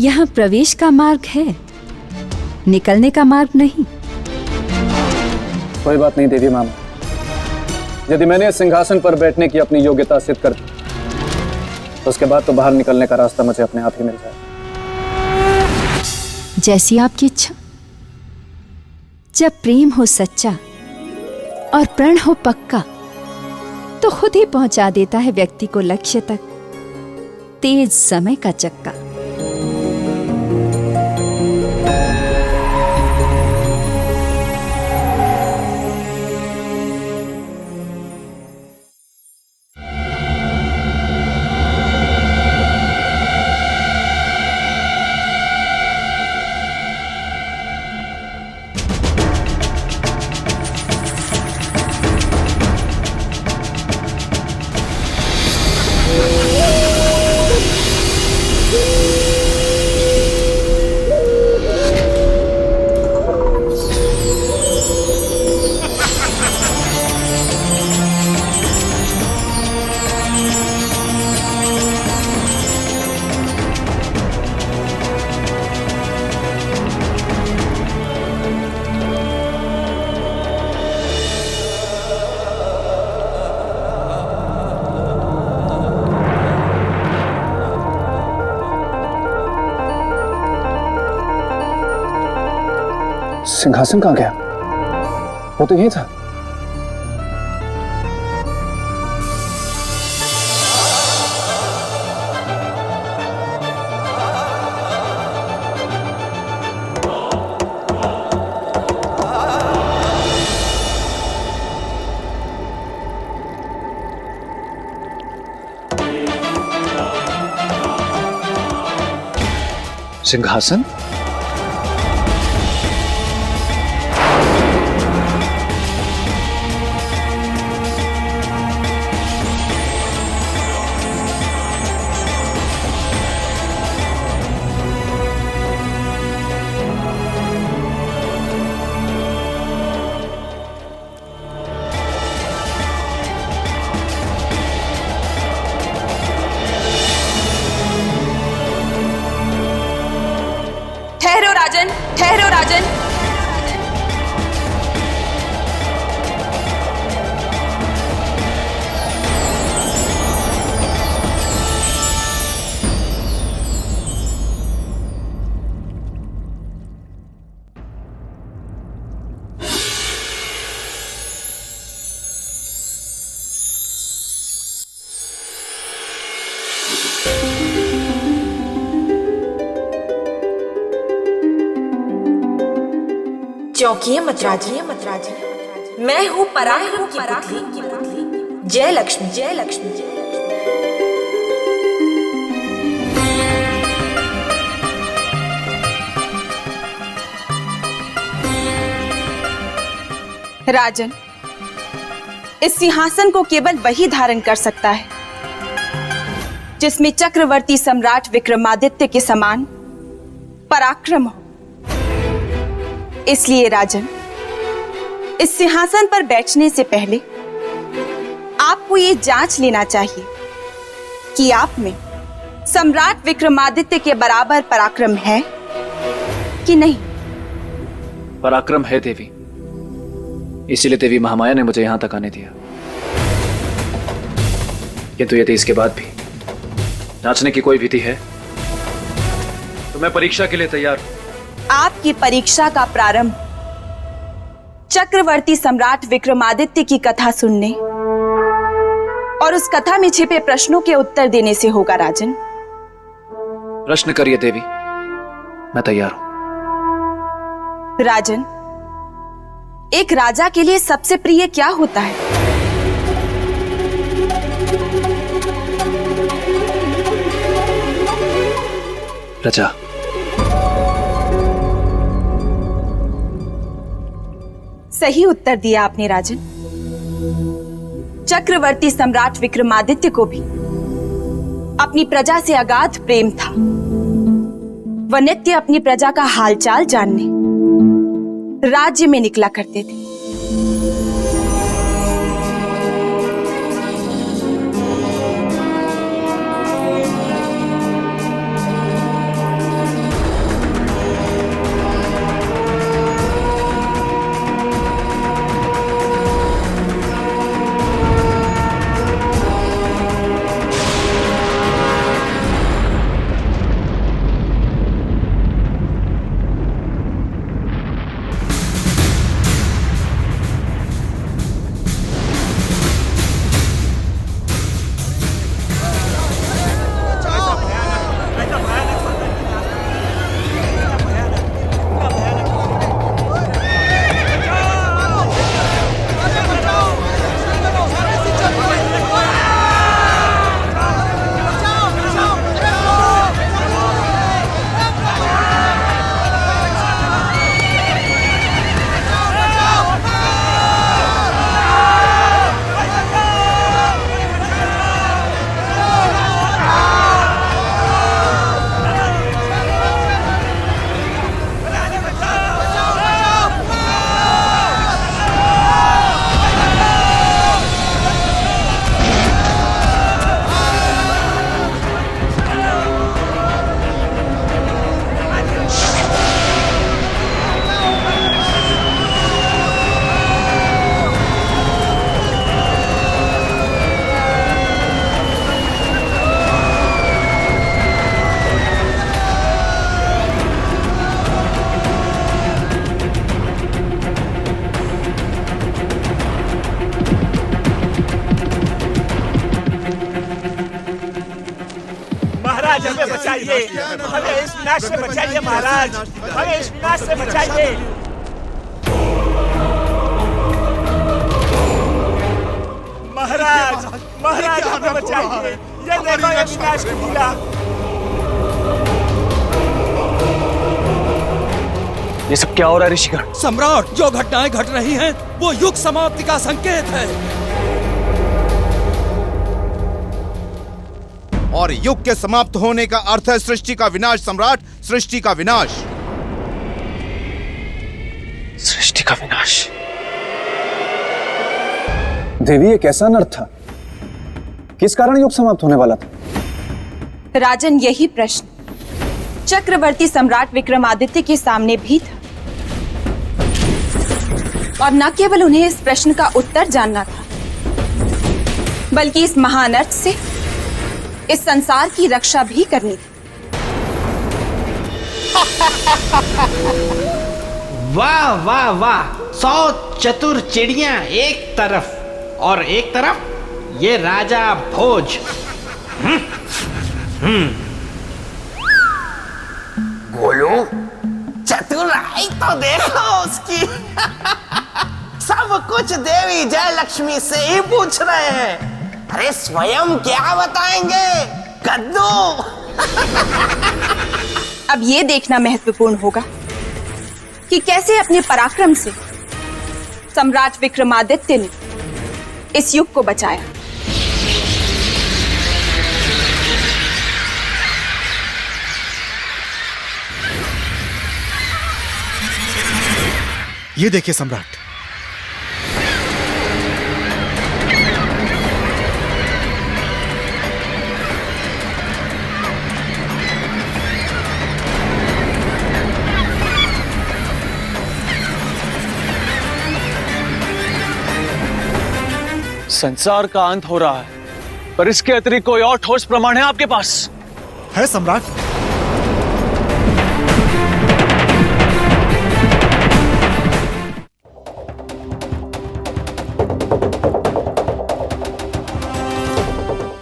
यहाँ प्रवेश का मार्ग है, निकलने का मार्ग नहीं। कोई बात नहीं देवी मामा, यदि मैंने इस सिंहासन पर बैठने की अपनी योग्यता सिद्ध कर दी तो उसके बाद तो बाहर निकलने का रास्ता मुझे अपने आप ही मिल जाए। जैसी आपकी इच्छा। जब प्रेम हो सच्चा और प्रण हो पक्का तो खुद ही पहुंचा देता है व्यक्ति को लक्ष्य तक तेज समय का चक्का। सिंहासन कहाँ गया? वो तो यही था। सिंहासन? ठहरो राजन, ठहरो राजन। चौंकिए मत राजी, मैं हूँ पराक्रम की पुतली। जय लक्ष्मी, जय लक्ष्मी। राजन, इस सिंहासन को केवल वही धारण कर सकता है जिसमें चक्रवर्ती सम्राट विक्रमादित्य के समान पराक्रम हो। इसलिए राजन, इस सिंहासन पर बैठने से पहले आपको ये जांच लेना चाहिए कि आप में सम्राट विक्रमादित्य के बराबर पराक्रम है कि नहीं। पराक्रम है देवी, इसीलिए देवी महामाया ने मुझे यहां तक आने दिया। किंतु यदि इसके बाद भी जांचने की कोई विधि है तो मैं परीक्षा के लिए तैयार हूं। आपकी परीक्षा का प्रारंभ चक्रवर्ती सम्राट विक्रमादित्य की कथा सुनने और उस कथा में छिपे प्रश्नों के उत्तर देने से होगा राजन। प्रश्न करिए देवी, मैं तैयार हूं। राजन, एक राजा के लिए सबसे प्रिय क्या होता है? प्रजा। सही उत्तर दिया आपने राजन। चक्रवर्ती सम्राट विक्रमादित्य को भी अपनी प्रजा से अगाध प्रेम था। वह नित्य अपनी प्रजा का हालचाल जानने राज्य में निकला करते थे। हमें इस विनाश से बचाइए महाराज, हमें इस विनाश से बचाइए। महाराज, महाराज हमें बचाइए, ये देखो ये विनाश की लीला। ये सब क्या हो रहा है ऋषिगण? सम्राट, जो घटनाएं घट रही हैं वो युग समाप्ति का संकेत है। और युग के समाप्त होने का अर्थ है सृष्टि का विनाश सम्राट, सृष्टि का विनाश। सृष्टि का विनाश। देवी, ये कैसा अनर्थ था? किस कारण युग समाप्त होने वाला था? राजन, यही प्रश्न चक्रवर्ती सम्राट विक्रमादित्य के सामने भी था, और न केवल उन्हें इस प्रश्न का उत्तर जानना था, बल्कि इस महाअनर्थ से इस संसार की रक्षा भी करनी थी। वाह वाह वाह, 100 चतुर चिड़िया एक तरफ और एक तरफ ये राजा भोज। बोलो, चतुराई तो देखो उसकी। सब कुछ देवी जयलक्ष्मी से ही पूछ रहे हैं। अरे स्वयं क्या बताएंगे कद्दू। अब ये देखना महत्वपूर्ण होगा कि कैसे अपने पराक्रम से सम्राट विक्रमादित्य ने इस युग को बचाया। ये देखिए सम्राट, संसार का अंत हो रहा है, पर इसके अतिरिक्त कोई और ठोस प्रमाण है आपके पास? है सम्राट।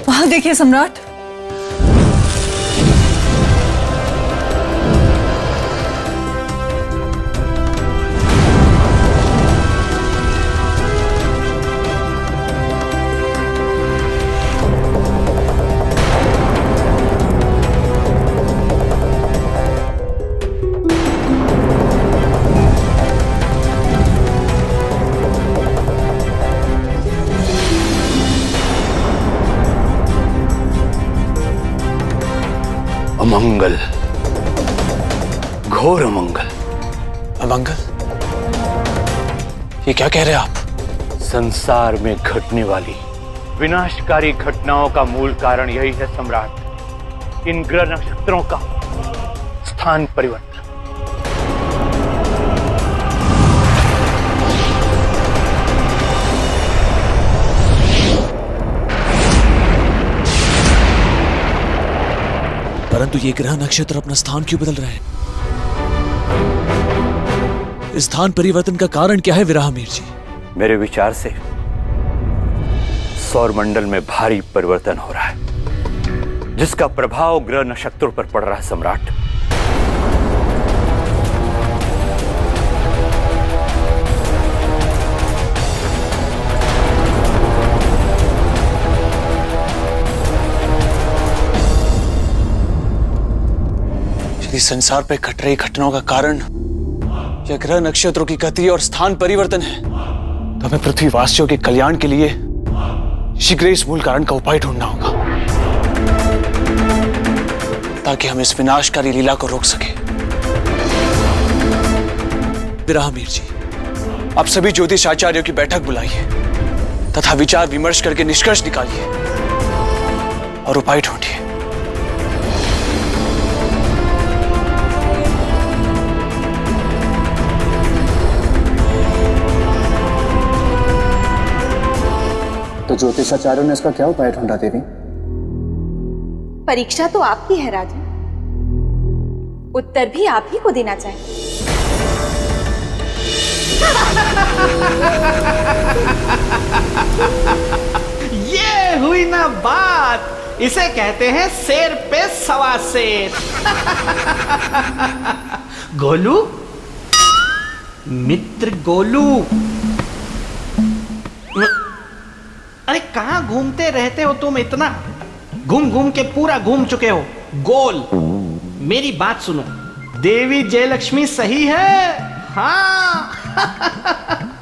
वहां देखिए सम्राट। अमंगल, घोर अमंगल। अमंगल? ये क्या कह रहे हैं आप? संसार में घटने वाली विनाशकारी घटनाओं का मूल कारण यही है सम्राट, इन ग्रह नक्षत्रों का स्थान परिवर्तन। परंतु ये ग्रह नक्षत्र अपना स्थान क्यों बदल रहे हैं? इस स्थान परिवर्तन का कारण क्या है विराहमीर जी? मेरे विचार से सौरमंडल में भारी परिवर्तन हो रहा है, जिसका प्रभाव ग्रह नक्षत्रों पर पड़ रहा है सम्राट। यदि संसार पे घट रही घटनाओं का कारण या ग्रह नक्षत्रों की गति और स्थान परिवर्तन है, तो हमें पृथ्वीवासियों के कल्याण के लिए शीघ्र इस मूल कारण का उपाय ढूंढना होगा, ताकि हम इस विनाशकारी लीला को रोक सके। विराहमीर जी, आप सभी ज्योतिष आचार्यों की बैठक बुलाइए तथा विचार विमर्श करके निष्कर्ष निकालिए और उपाय ढूंढिए। तो ज्योतिषाचार्यों ने इसका क्या उपाय ढूंढा देवी? परीक्षा तो आपकी है राजन, उत्तर भी आप ही को देना चाहिए। ये हुई ना बात इसे कहते हैं शेर पे सवा शेर। गोलू, मित्र गोलू, अरे कहाँ घूमते रहते हो तुम इतना? घूम घूम के पूरा घूम चुके हो गोल। मेरी बात सुनो, देवी जयलक्ष्मी सही है? हाँ।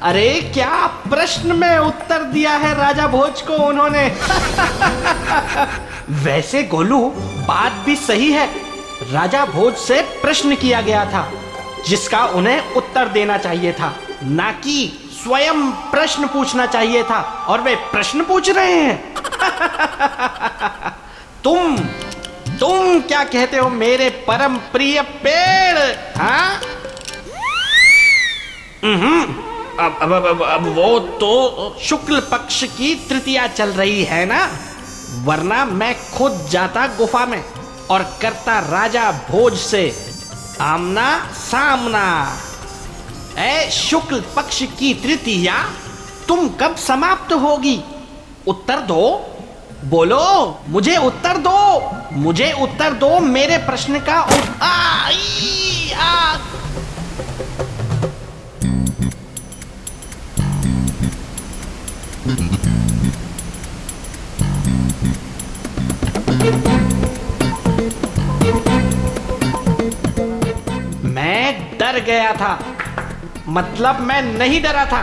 अरे क्या प्रश्न में उत्तर दिया है राजा भोज को उन्होंने। वैसे गोलू, बात भी सही है। राजा भोज से प्रश्न किया गया था जिसका उन्हें उत्तर देना चाहिए था, ना कि स्वयं प्रश्न पूछना चाहिए था, और वे प्रश्न पूछ रहे हैं। तुम क्या कहते हो मेरे परम प्रिय पेड़? हाँ? अब वो तो शुक्ल पक्ष की तृतीया चल रही है ना, वरना मैं खुद जाता गुफा में और करता राजा भोज से आमना सामना। ऐ शुक्ल पक्ष की तृतीया तुम कब समाप्त होगी? उत्तर दो, बोलो, मुझे उत्तर दो, मुझे उत्तर दो मेरे प्रश्न का। मैं डर गया था, मतलब मैं नहीं डरा था।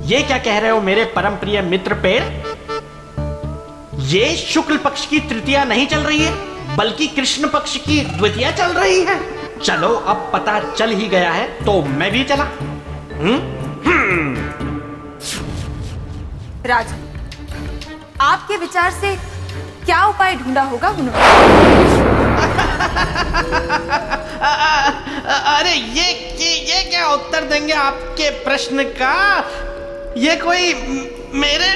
ये क्या कह रहे हो मेरे परम प्रिय मित्र पेड़? ये शुक्ल पक्ष की तृतीया नहीं चल रही है, बल्कि कृष्ण पक्ष की द्वितीया चल रही है। चलो अब पता चल ही गया है तो मैं भी चला। राजा, आपके विचार से क्या उपाय ढूंढा होगा उन्होंने? अरे ये क्या उत्तर देंगे आपके प्रश्न का? ये कोई मेरे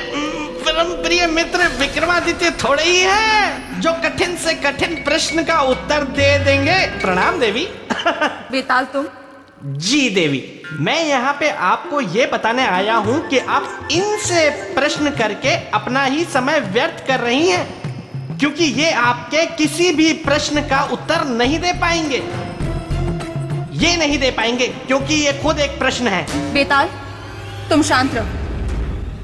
परम प्रिय मित्र विक्रमादित्य थोड़े ही है जो कठिन से कठिन प्रश्न का उत्तर दे देंगे। प्रणाम देवी। बेताल तुम? जी देवी, मैं यहाँ पे आपको ये बताने आया हूँ कि आप इनसे प्रश्न करके अपना ही समय व्यर्थ कर रही हैं, क्योंकि ये आपके किसी भी प्रश्न का उत्तर नहीं दे पाएंगे। ये नहीं दे पाएंगे क्योंकि ये खुद एक प्रश्न है। बेताल, तुम शांत रहो।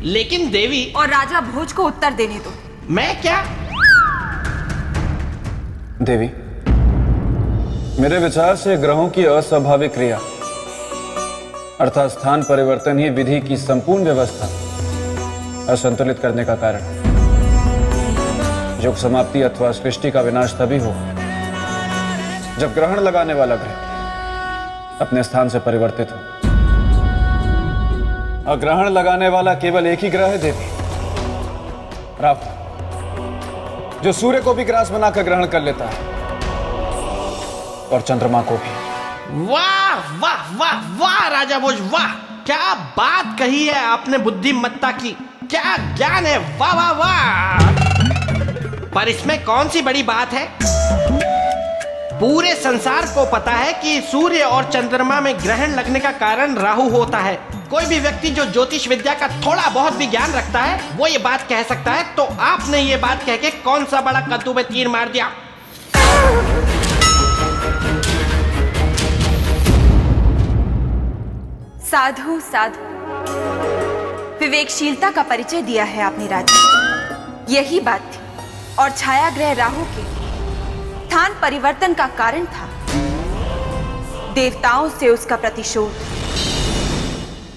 लेकिन देवी, और राजा भोज को उत्तर देने दो। मैं क्या? देवी, मेरे विचार से ग्रहों की अस्वाभाविक क्रिया अर्थात स्थान परिवर्तन ही विधि की संपूर्ण व्यवस्था असंतुलित करने का कारण है। युग समाप्ति अथवा सृष्टि का विनाश तभी हो जब ग्रहण लगाने वाला ग्रह अपने स्थान से परिवर्तित हो। और ग्रहण लगाने वाला केवल एक ही ग्रह है देवी, राहु, जो सूर्य को भी ग्रास बनाकर ग्रहण कर लेता है और चंद्रमा को भी। वाह वाह वाह वाह राजा भोज, वाह! क्या बात कही है आपने बुद्धिमत्ता की, क्या ज्ञान है, वाह वाह वाह! पर इसमें कौन सी बड़ी बात है? पूरे संसार को पता है कि सूर्य और चंद्रमा में ग्रहण लगने का कारण राहु होता है। कोई भी व्यक्ति जो ज्योतिष विद्या का थोड़ा बहुत भी ज्ञान रखता है वो ये बात कह सकता है, तो आपने ये बात कह के कौन सा बड़ा कद्दू में तीर मार दिया। साधु साधु, विवेकशीलता का परिचय दिया है आपने राजा। यही बात थी, और छाया ग्रह राहु के स्थान परिवर्तन का कारण था देवताओं से उसका प्रतिशोध।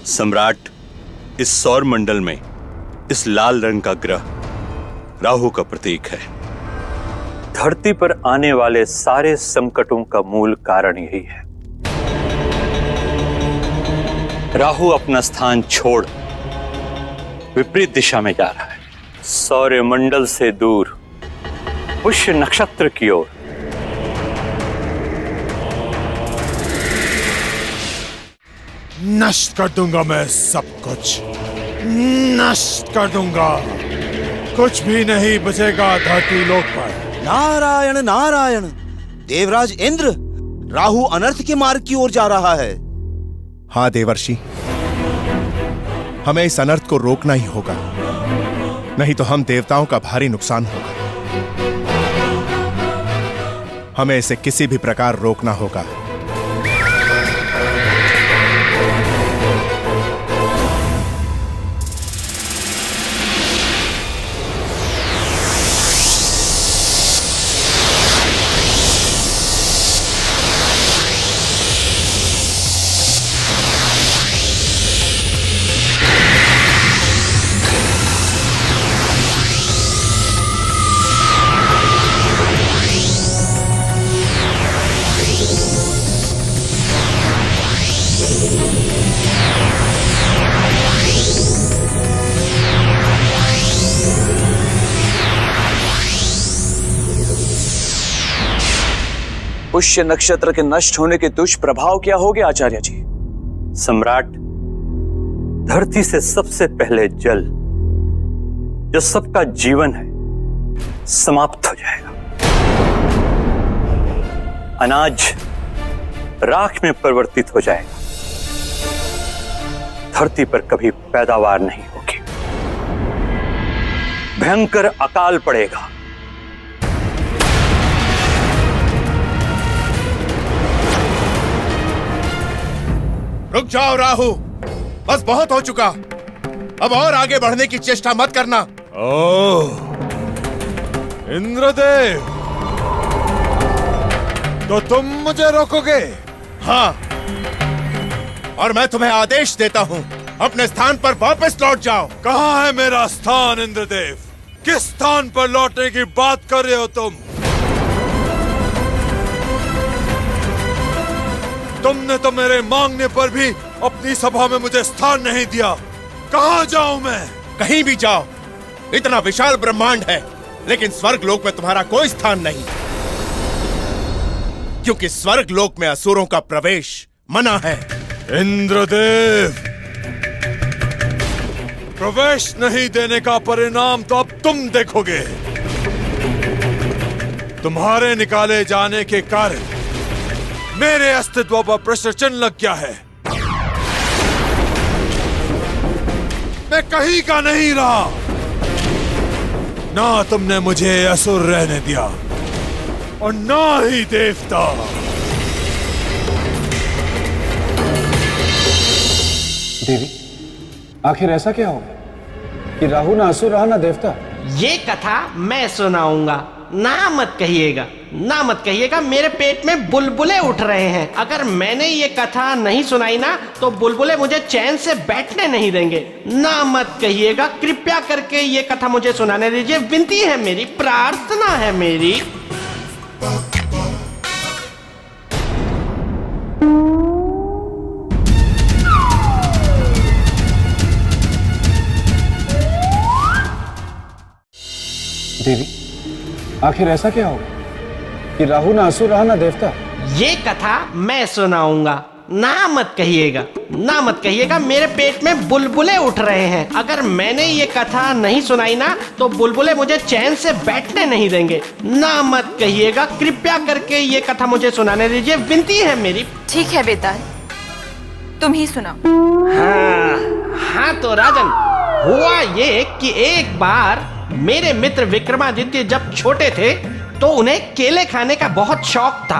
सम्राट, इस सौर मंडल में इस लाल रंग का ग्रह राहु का प्रतीक है। धरती पर आने वाले सारे संकटों का मूल कारण यही है। राहु अपना स्थान छोड़ विपरीत दिशा में जा रहा है, सौर मंडल से दूर पुष्य नक्षत्र की ओर। नष्ट कर दूंगा मैं सब कुछ, नष्ट कर दूंगा, कुछ भी नहीं बचेगा धरती लोक पर। नारायण नारायण, देवराज इंद्र, राहु अनर्थ के मार्ग की ओर जा रहा है। हाँ देवर्षि, हमें इस अनर्थ को रोकना ही होगा। नहीं तो हम देवताओं का भारी नुकसान होगा। हमें इसे किसी भी प्रकार रोकना होगा। पुष्य नक्षत्र के नष्ट होने के दुष्प्रभाव क्या होंगे आचार्य जी? सम्राट, धरती से सबसे पहले जल, जो सबका जीवन है, समाप्त हो जाएगा। अनाज राख में परिवर्तित हो जाएगा। धरती पर कभी पैदावार नहीं होगी। भयंकर अकाल पड़ेगा। रुक जाओ राहु, बस बहुत हो चुका। अब और आगे बढ़ने की चेष्टा मत करना। ओह, इंद्रदेव, तो तुम मुझे रोकोगे? हाँ, और मैं तुम्हें आदेश देता हूँ, अपने स्थान पर वापस लौट जाओ। कहाँ है मेरा स्थान इंद्रदेव? किस स्थान पर लौटने की बात कर रहे हो तुम? तुमने तो मेरे मांगने पर भी अपनी सभा में मुझे स्थान नहीं दिया। कहाँ जाऊं मैं? कहीं भी जाओ, इतना विशाल ब्रह्मांड है, लेकिन स्वर्ग लोक में तुम्हारा कोई स्थान नहीं, क्योंकि स्वर्ग लोक में असुरों का प्रवेश मना है। इंद्रदेव, प्रवेश नहीं देने का परिणाम तो अब तुम देखोगे। तुम्हारे निकाले जाने के कारण मेरे अस्तित्व पर प्रश्न चिन्ह लग गया है। मैं कहीं का नहीं रहा। ना तुमने मुझे असुर रहने दिया और ना ही देवता। देवी, आखिर ऐसा क्या होगा कि राहु ना असुर रहा ना देवता? ये कथा मैं सुनाऊंगा। ना मत कहिएगा, ना मत कहिएगा, मेरे पेट में बुलबुले उठ रहे हैं। अगर मैंने ये कथा नहीं सुनाई ना तो बुलबुले मुझे चैन से बैठने नहीं देंगे। ना मत कहिएगा, कृपया करके ये कथा मुझे सुनाने दीजिए। विनती है मेरी, प्रार्थना है मेरी। देवी, आखिर ऐसा क्या होगा कि राहु ना असुर रहा ना देवता? ये कथा मैं सुनाऊंगा। ना मत कहिएगा, ना मत कहिएगा, मेरे पेट में बुलबुले उठ रहे हैं। अगर मैंने ये कथा नहीं सुनाई ना तो बुलबुले मुझे चैन से बैठने नहीं देंगे। ना मत कहिएगा, कृपया करके ये कथा मुझे सुनाने दीजिए। विनती है मेरी। ठीक है बेताल, तुम ही सुनाओ। हाँ तो राजन, हुआ ये कि एक बार मेरे मित्र विक्रमादित्य जब छोटे थे तो उन्हें केले खाने का बहुत शौक था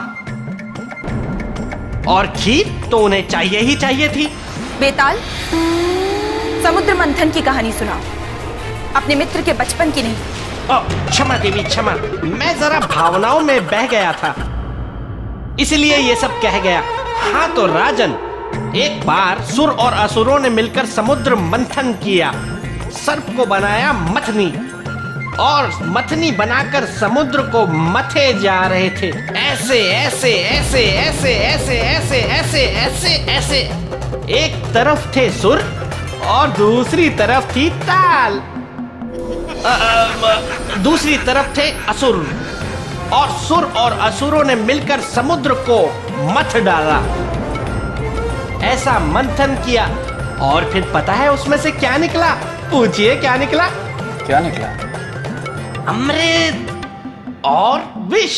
और खीर तो उन्हें चाहिए ही चाहिए थी। बेताल, समुद्र मंथन की कहानी सुनाओ, अपने मित्र के बचपन की नहीं। क्षमा देवी, क्षमा, मैं जरा भावनाओं में बह गया था, इसलिए ये सब कह गया। हाँ तो राजन, एक बार सुर और असुरों ने मिलकर समुद्र मंथन किया। सर्प को बनाया मथनी और मथनी बनाकर समुद्र को मथे जा रहे थे। ऐसे ऐसे ऐसे ऐसे ऐसे ऐसे ऐसे ऐसे ऐसे। एक तरफ थे सुर और दूसरी तरफ थी ताल। दूसरी तरफ थे असुर और सुर और असुरों ने मिलकर समुद्र को मथ डाला। ऐसा मंथन किया और फिर पता है उसमें से क्या निकला? पूछिए क्या निकला? क्या निकला? अमृत और विष।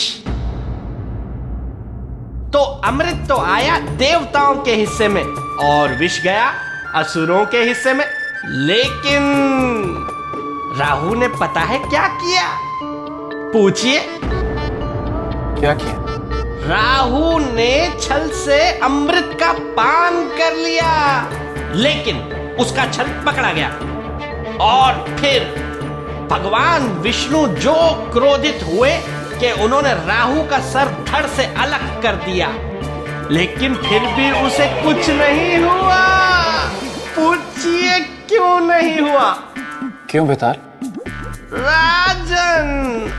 तो अमृत तो आया देवताओं के हिस्से में और विष गया असुरों के हिस्से में। लेकिन राहु ने पता है क्या किया? पूछिए। क्या किया? राहु ने छल से अमृत का पान कर लिया, लेकिन उसका छल पकड़ा गया और फिर भगवान विष्णु जो क्रोधित हुए कि उन्होंने राहु का सर धड़ से अलग कर दिया, लेकिन फिर भी उसे कुछ नहीं हुआ। पूछिए क्यों नहीं हुआ? क्यों बेताल? राजन,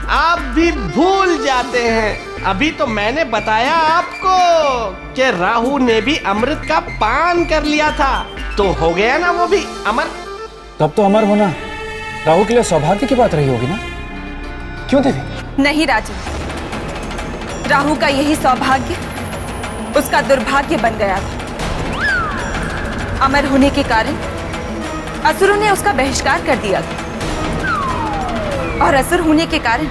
आप भी भूल जाते हैं। अभी तो मैंने बताया आपको कि राहु ने भी अमृत का पान कर लिया था, तो हो गया ना वो भी अमर। तब तो अमर होना राहु के लिए सौभाग्य की बात रही होगी ना? क्यों देवी? नहीं राजन, राहु का यही सौभाग्य उसका दुर्भाग्य बन गया था। अमर होने के कारण असुरों ने उसका बहिष्कार कर दिया था, और असुर होने के कारण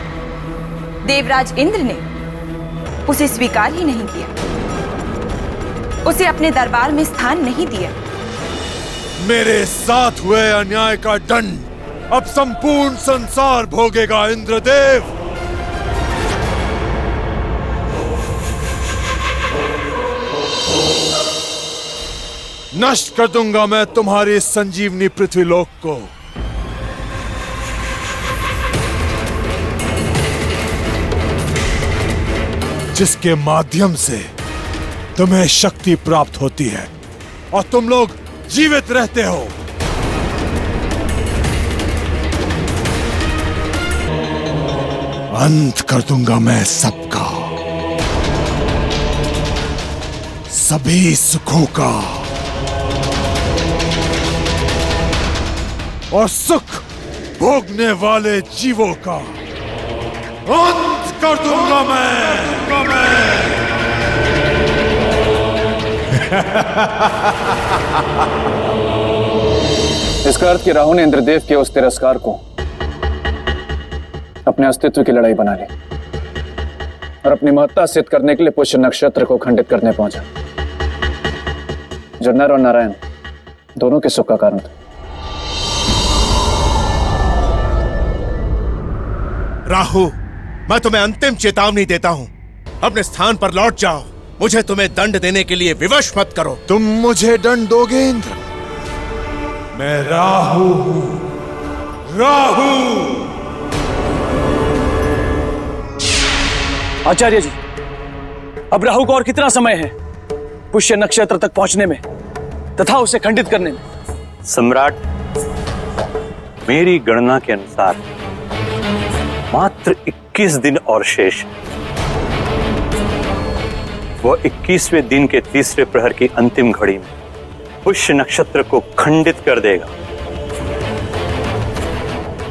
देवराज इंद्र ने उसे स्वीकार ही नहीं किया, उसे अपने दरबार में स्थान नहीं दिया। मेरे साथ हुए अन्याय का दंड अब संपूर्ण संसार भोगेगा इंद्रदेव। नष्ट कर दूंगा मैं तुम्हारी इस संजीवनी पृथ्वीलोक को। जिसके माध्यम से तुम्हें शक्ति प्राप्त होती है और तुम लोग जीवित रहते हो। अंत कर दूंगा मैं सबका, सभी सुखों का, और सुख भोगने वाले जीवों का अंत कर दूंगा मैं। इसका अर्थ कि राहु ने इंद्रदेव के उस तिरस्कार को अपने अस्तित्व की लड़ाई बना ली और अपनी महत्ता सिद्ध करने के लिए पुष्य नक्षत्र को खंडित करने पहुंचा, जो नर और नारायण दोनों के सुख का कारण था। राहु, मैं तुम्हें अंतिम चेतावनी देता हूं, अपने स्थान पर लौट जाओ। मुझे तुम्हें दंड देने के लिए विवश मत करो। तुम मुझे दंड दोगे इंद्र? मैं राहु हूं, राहु। आचार्य जी, अब राहु को और कितना समय है पुष्य नक्षत्र तक पहुंचने में तथा उसे खंडित करने में? सम्राट, मेरी गणना के अनुसार मात्र 21 दिन और शेष। वह 21वें दिन के तीसरे प्रहर की अंतिम घड़ी में पुष्य नक्षत्र को खंडित कर देगा,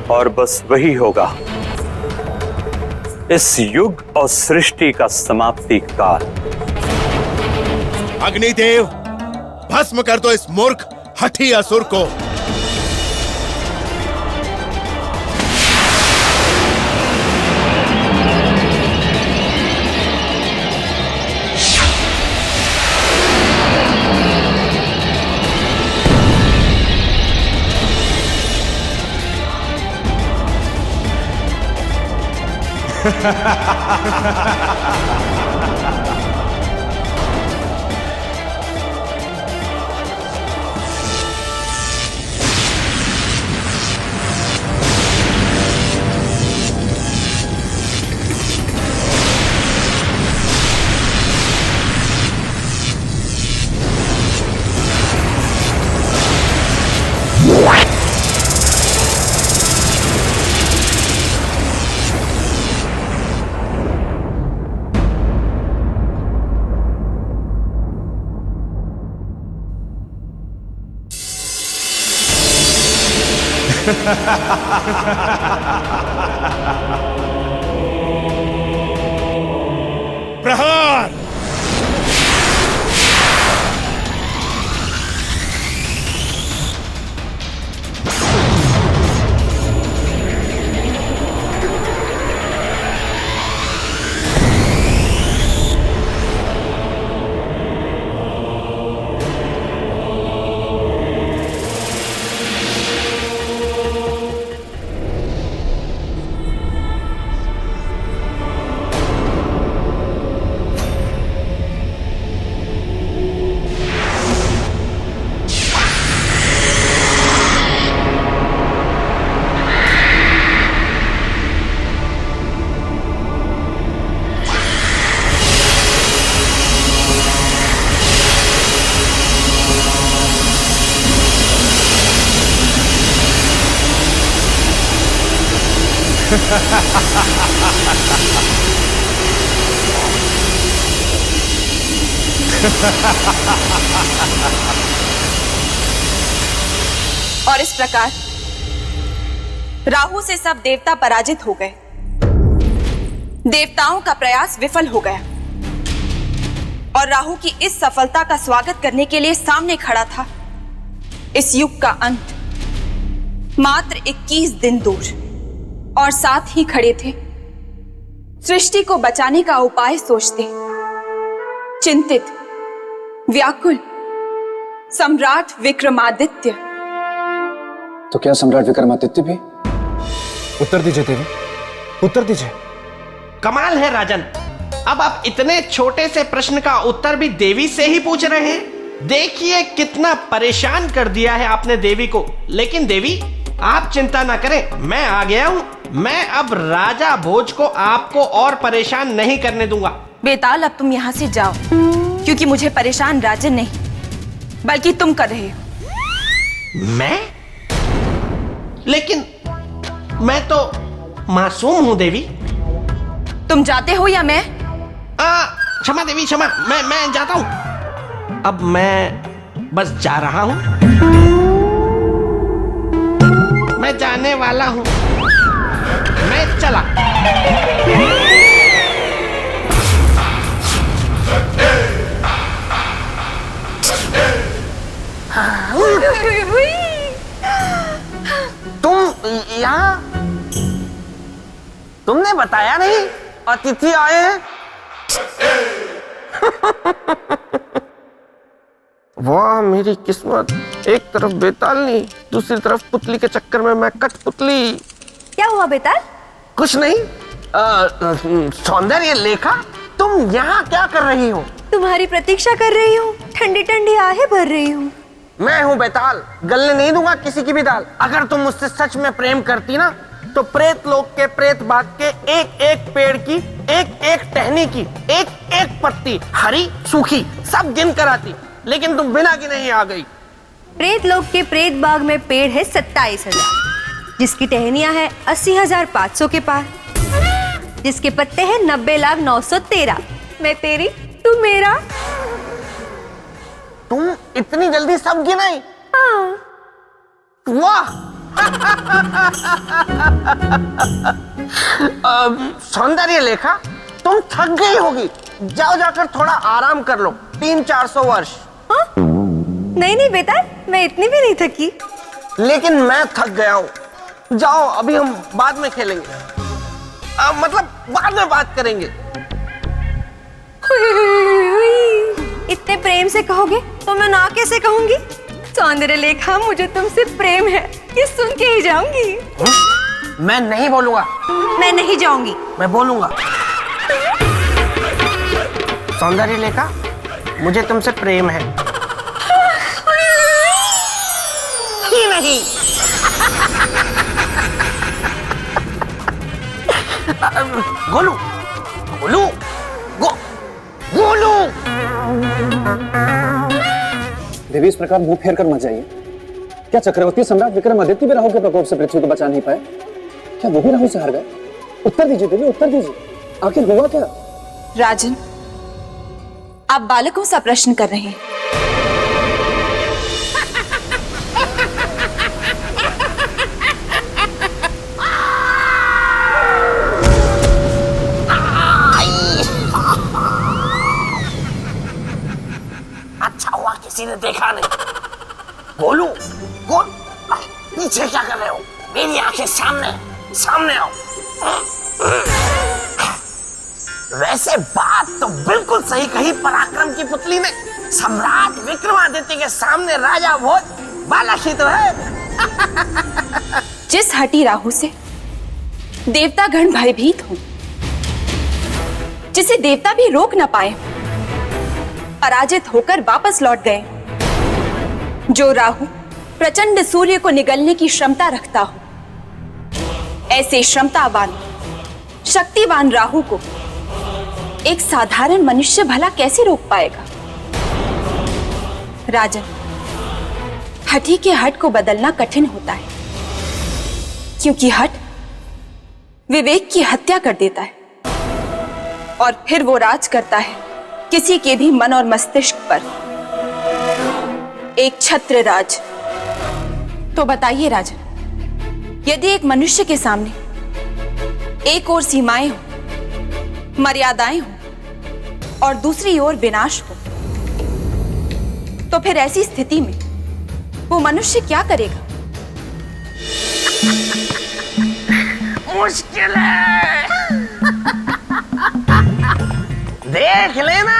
और बस वही होगा इस युग और सृष्टि का समाप्ति काल। अग्निदेव, भस्म कर दो इस मूर्ख हठी असुर को। प्रहार। और इस प्रकार राहु से सब देवता पराजित हो गए। देवताओं का प्रयास विफल हो गया और राहु की इस सफलता का स्वागत करने के लिए सामने खड़ा था इस युग का अंत, मात्र 21 दिन दूर। और साथ ही खड़े थे सृष्टि को बचाने का उपाय सोचते, चिंतित, व्याकुल सम्राट विक्रमादित्य। तो क्या सम्राट विक्रमादित्य भी? उत्तर दीजिए देवी, उत्तर दीजिए। कमाल है राजन, अब आप इतने छोटे से प्रश्न का उत्तर भी देवी से ही पूछ रहे हैं। देखिए कितना परेशान कर दिया है आपने देवी को। लेकिन देवी आप चिंता ना करें, मैं आ गया हूं। मैं अब राजा भोज को आपको और परेशान नहीं करने दूंगा। बेताल, अब तुम यहाँ से जाओ, क्योंकि मुझे परेशान राजन नहीं बल्कि तुम कर रहे हो। मैं? लेकिन मैं तो मासूम हूं देवी। तुम जाते हो या मैं? क्षमा देवी क्षमा, मैं जाता हूं। अब मैं बस जा रहा हूं, मैं जाने वाला हूं, मैं चला। तुम यहाँ? तुमने बताया नहीं अतिथि आए हैं? वाह मेरी किस्मत, एक तरफ बेतालनी, दूसरी तरफ पुतली के चक्कर में मैं कठपुतली। क्या हुआ बेताल? कुछ नहीं। सौंदर्य लेखा, तुम यहाँ क्या कर रही हो? तुम्हारी प्रतीक्षा कर रही हूँ, ठंडी ठंडी आहें भर रही हूँ। मैं हूँ बेताल, गलने नहीं दूंगा किसी की भी दाल। अगर तुम मुझसे सच में प्रेम करती ना, तो प्रेत लोक के प्रेत बाग के एक एक पेड़ की, एक एक टहनी की, एक एक पत्ती, हरी सूखी, सब गिन कर आती। लेकिन तुम बिना गिने ही आ गई। प्रेत लोक के प्रेत बाग में पेड़ है 27,000, जिसकी टहनियां है 80,500 के पार, जिसके पत्ते हैं 90,913। मैं तेरी, तू मेरा। तुम इतनी जल्दी सब गिनाई? हाँ। वाह! सौंदर्य लेखा, तुम थक गई होगी, जाओ जाकर थोड़ा आराम कर लो। 300-400 वर्ष। हाँ? नहीं बेटा, मैं इतनी भी नहीं थकी। लेकिन मैं थक गया हूँ। जाओ, अभी हम बाद में खेलेंगे, मतलब बाद में बात करेंगे। इतने प्रेम से कहोगे तो मैं ना कैसे कहूंगी? सौंदर्य लेखा, मुझे तुमसे प्रेम है, ये सुन के ही जाऊंगी। मैं नहीं बोलूंगा। मैं नहीं जाऊंगी। मैं बोलूंगा। सौंदर्य लेखा, मुझे तुमसे प्रेम है कि नहीं? गोलू, गोलू, गोलू। देवी, इस प्रकार मुंह फेर कर मत जाइए। क्या चक्रवर्ती सम्राट विक्रमादित्य भी राहु के प्रकोप से पृथ्वी को बचा नहीं पाए? क्या वो भी राहु से हार गए? उत्तर दीजिए देवी, उत्तर दीजिए, आखिर हुआ क्या? राजन, आप बालकों सा प्रश्न कर रहे हैं। अच्छा हुआ किसी ने देखा नहीं। गोलू, गोल, पीछे क्या कर रहे हो? मेरी आंखें सामने, सामने आओ। वैसे बात तो बिल्कुल सही कही पराक्रम की पुतली ने। सम्राट विक्रमादित्य के सामने राजा भोज बालक ही तो है। जिस हटी राहु से देवतागण भयभीत हो, जिसे देवता भी रोक न पाए, पराजित होकर वापस लौट गए। जो राहु प्रचंड सूर्य को निगलने की क्षमता रखता हो, ऐसे क्षमतावान, शक्तिवान राहु को एक साधारण मनुष्य भला कैसे रोक पाएगा? राजन, हठी के हट को बदलना कठिन होता है, क्योंकि हट विवेक की हत्या कर देता है और फिर वो राज करता है किसी के भी मन और मस्तिष्क पर, एक छत्र राज। तो बताइए राजन, यदि एक मनुष्य के सामने एक ओर सीमाएं हो, मर्यादाएं हो और दूसरी ओर विनाश हो, तो फिर ऐसी स्थिति में वो मनुष्य क्या करेगा? मुश्किल है। देख लेना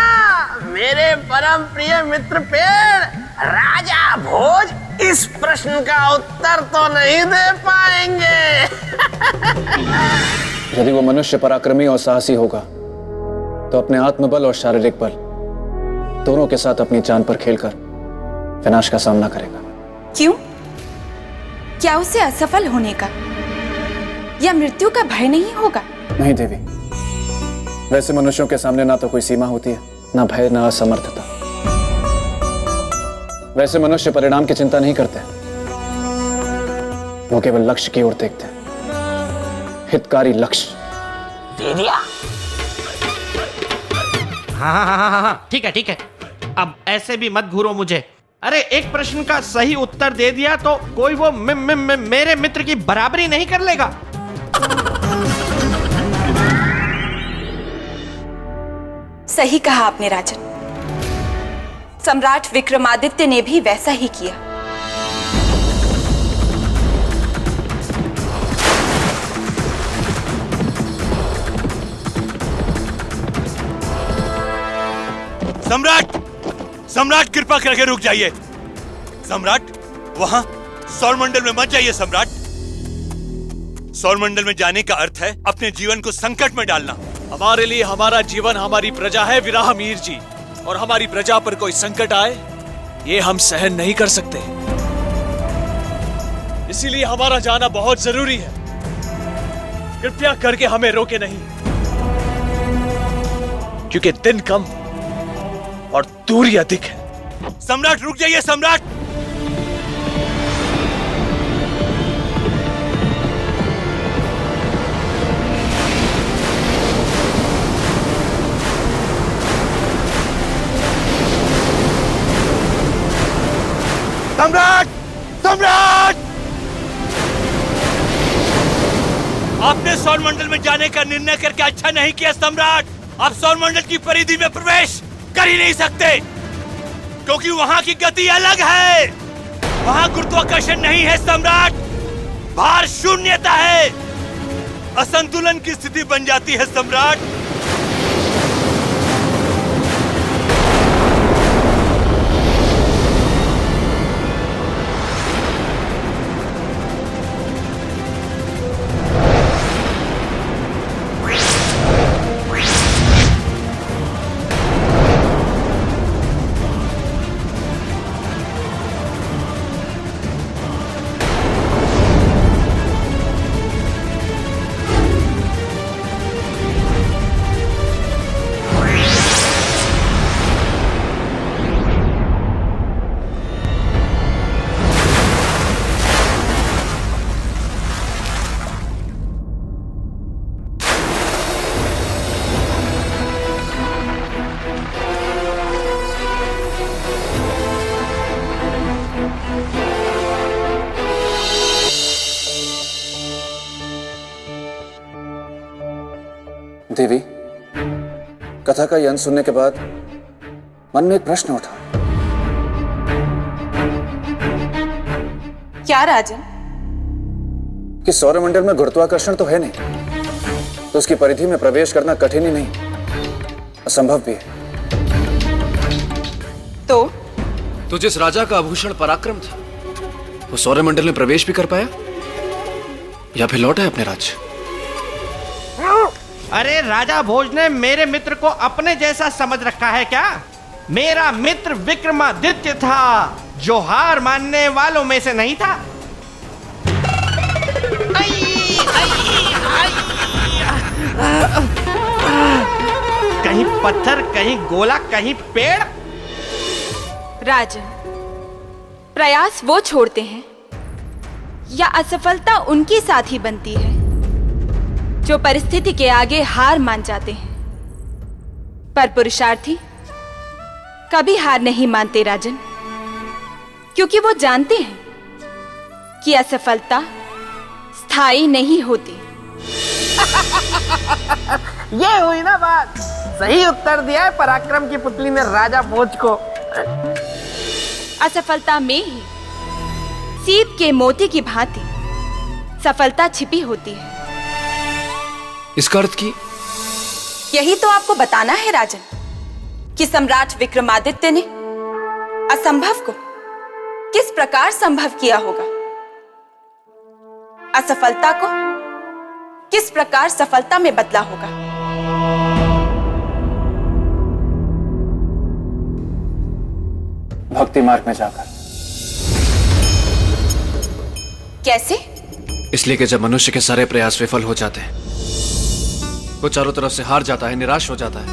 मेरे परम प्रिय मित्र पेड़, राजा भोज इस प्रश्न का उत्तर तो नहीं दे पाएंगे। यदि वो मनुष्य पराक्रमी और साहसी होगा तो अपने आत्मबल और शारीरिक बल दोनों के साथ अपनी जान पर खेलकर विनाश का सामना करेगा। क्यों? क्या उसे असफल होने का या मृत्यु का भय नहीं होगा? नहीं देवी, वैसे मनुष्यों के सामने ना तो कोई सीमा होती है, ना भय, ना असमर्थता। वैसे मनुष्य परिणाम की चिंता नहीं करते, वो केवल लक्ष्य की ओर देखते हैं, हितकारी लक्ष्य। दे दिया? हाँ, ठीक है ठीक है। अब ऐसे भी मत घूरो मुझे। अरे एक प्रश्न का सही उत्तर दे दिया तो कोई वो मेरे मित्र की बराबरी नहीं कर लेगा। सही कहा आपने राजन, सम्राट विक्रमादित्य ने भी वैसा ही किया। सम्राट, सम्राट कृपा करके रुक जाइए। सम्राट, वहां सौरमंडल में मत जाइए सम्राट। सौरमंडल में जाने का अर्थ है अपने जीवन को संकट में डालना। हमारे लिए हमारा जीवन हमारी प्रजा है विराहमीर जी, और हमारी प्रजा पर कोई संकट आए ये हम सहन नहीं कर सकते। इसीलिए हमारा जाना बहुत जरूरी है। कृपया करके हमें रोके नहीं, क्योंकि दिन कम और दूरी अधिक है। सम्राट रुक जाइए सम्राट। सम्राट, सम्राट! आपने सौरमंडल में जाने का निर्णय करके अच्छा नहीं किया सम्राट। आप सौरमंडल की परिधि में प्रवेश कर ही नहीं सकते, क्योंकि वहां की गति अलग है। वहां गुरुत्वाकर्षण नहीं है सम्राट, भार शून्यता है। असंतुलन की स्थिति बन जाती है सम्राट। देवी, कथा का यह अंत सुनने के बाद मन में एक प्रश्न उठा। क्या राजन? कि सौरमंडल में गुरुत्वाकर्षण तो है नहीं, तो उसकी परिधि में प्रवेश करना कठिन ही नहीं, असंभव भी है। तो जिस राजा का आभूषण पराक्रम था, वो सौरमंडल में प्रवेश भी कर पाया या फिर लौटा है अपने राज्य? अरे राजा भोज ने मेरे मित्र को अपने जैसा समझ रखा है क्या? मेरा मित्र विक्रमादित्य था, जो हार मानने वालों में से नहीं था। कहीं पत्थर, कहीं गोला, कहीं पेड़। राजन, प्रयास वो छोड़ते हैं या असफलता उनकी साथी बनती है जो परिस्थिति के आगे हार मान जाते हैं, पर पुरुषार्थी कभी हार नहीं मानते राजन, क्योंकि वो जानते हैं कि असफलता स्थायी नहीं होती। ये हुई ना बात। सही उत्तर दिया है पराक्रम की पुतली ने राजा भोज को। असफलता में ही सीप के मोती की भांति सफलता छिपी होती है। इसका अर्थ की यही तो आपको बताना है राजन, कि सम्राट विक्रमादित्य ने असंभव को किस प्रकार संभव किया होगा, असफलता को किस प्रकार सफलता में बदला होगा। भक्ति मार्ग में जाकर। कैसे? इसलिए कि जब मनुष्य के सारे प्रयास विफल हो जाते हैं, वो चारों तरफ से हार जाता है, निराश हो जाता है,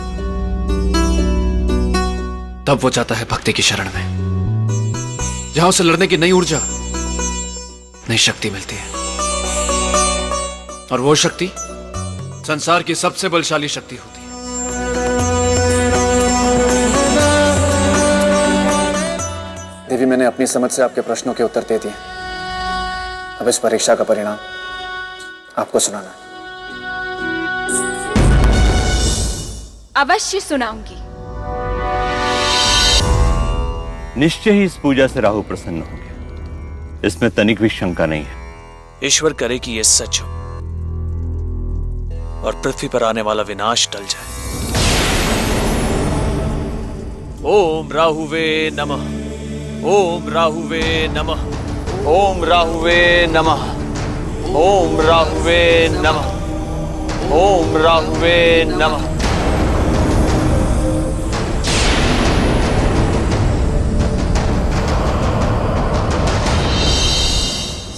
तब वो जाता है भक्ति की शरण में, जहां उसे लड़ने की नई ऊर्जा, नई शक्ति मिलती है। और वो शक्ति संसार की सबसे बलशाली शक्ति होती है। देवी, मैंने अपनी समझ से आपके प्रश्नों के उत्तर दे दिए। अब इस परीक्षा का परिणाम आपको सुनाना है। अवश्य सुनाऊंगी। निश्चय ही इस पूजा से राहु प्रसन्न होंगे, इसमें तनिक भी शंका नहीं है। ईश्वर करे कि यह सच हो और पृथ्वी पर आने वाला विनाश टल जाए। ओम राहुवे नमः, ओम राहुवे नमः, ओम राहुवे नमः, ओम राहुवे नमः, ओम राहुवे नमः।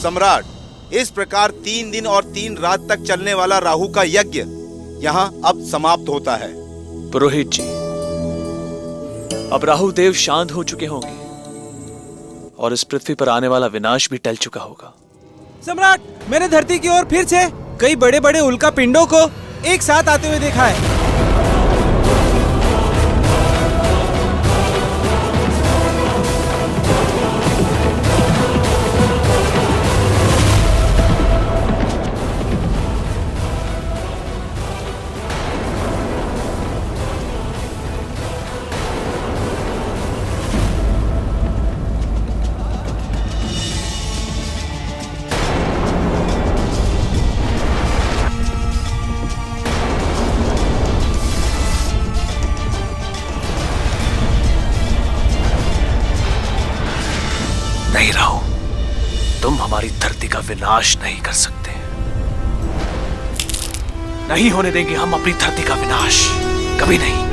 सम्राट, इस प्रकार 3 दिन और 3 रात तक चलने वाला राहु का यज्ञ यहाँ अब समाप्त होता है। पुरोहित जी, अब राहु देव शांत हो चुके होंगे और इस पृथ्वी पर आने वाला विनाश भी टल चुका होगा। सम्राट, मैंने धरती की ओर फिर से कई बड़े बड़े उल्का पिंडों को एक साथ आते हुए देखा है। नहीं राहु, तुम हमारी धरती का विनाश नहीं कर सकते। नहीं होने देंगे हम अपनी धरती का विनाश, कभी नहीं।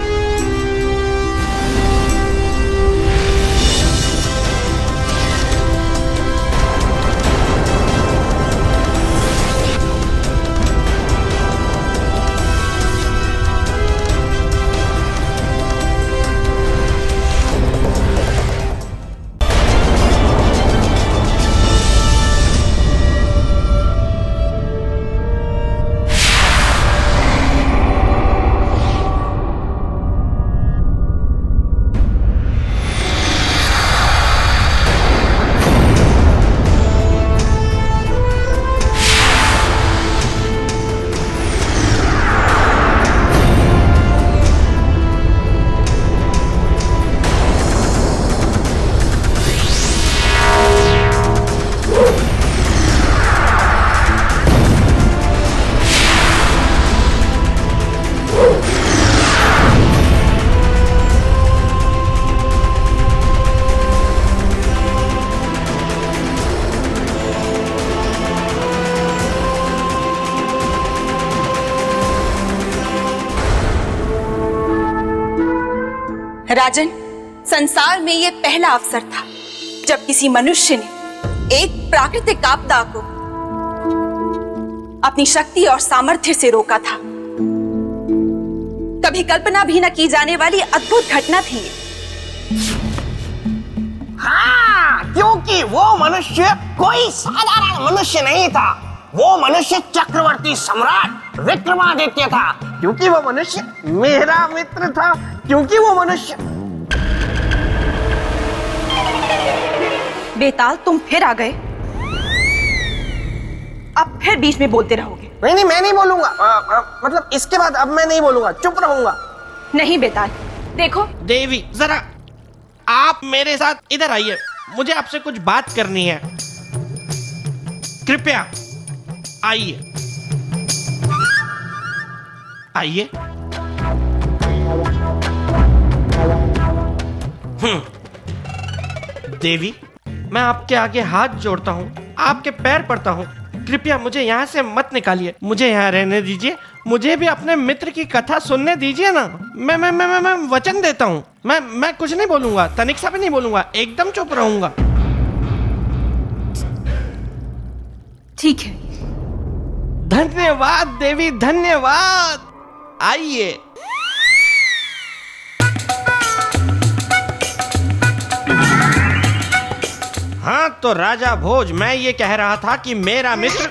राजन, संसार में यह पहला अवसर था जब किसी मनुष्य ने एक प्राकृतिक आपदा को अपनी शक्ति और सामर्थ्य से रोका था। कभी कल्पना भी न की जाने वाली अद्भुत घटना थी ये। हाँ, क्योंकि वो मनुष्य कोई साधारण मनुष्य नहीं था। वो मनुष्य चक्रवर्ती सम्राट विक्रमादित्य था, क्योंकि वो मनुष्य मेरा मित्र था, क्योंकि वो मनुष्य। बेताल, तुम फिर आ गए। अब फिर बीच में बोलते रहोगे। नहीं, मैं नहीं बोलूंगा। मतलब इसके बाद अब मैं नहीं बोलूंगा, चुप रहूंगा। नहीं बेताल, देखो। देवी, जरा आप मेरे साथ इधर आइए, मुझे आपसे कुछ बात करनी है। कृपया आइए। आइए। देवी, मैं आपके आगे हाथ जोड़ता हूँ, आपके पैर पड़ता हूँ, कृपया मुझे यहाँ से मत निकालिए, मुझे यहाँ रहने दीजिए, मुझे भी अपने मित्र की कथा सुनने दीजिए ना। मैं वचन देता हूँ, मैं कुछ नहीं बोलूंगा, तनिक सा भी नहीं बोलूंगा, एकदम चुप रहूंगा। ठीक है। धन्यवाद देवी, धन्यवाद। आइए। हाँ तो राजा भोज, मैं ये कह रहा था कि मेरा मित्र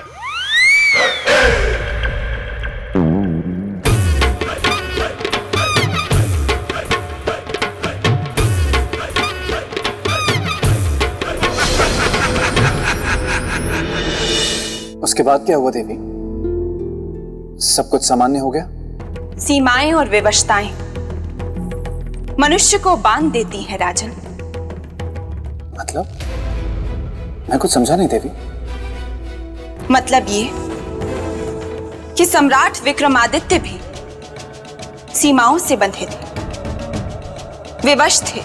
उसके बाद क्या हुआ देवी? सब कुछ सामान्य हो गया? सीमाएं और विवशताएं मनुष्य को बांध देती हैं राजन। मतलब? मैं कुछ समझा नहीं देवी। मतलब ये कि सम्राट विक्रमादित्य भी सीमाओं से बंधे थे, विवश थे।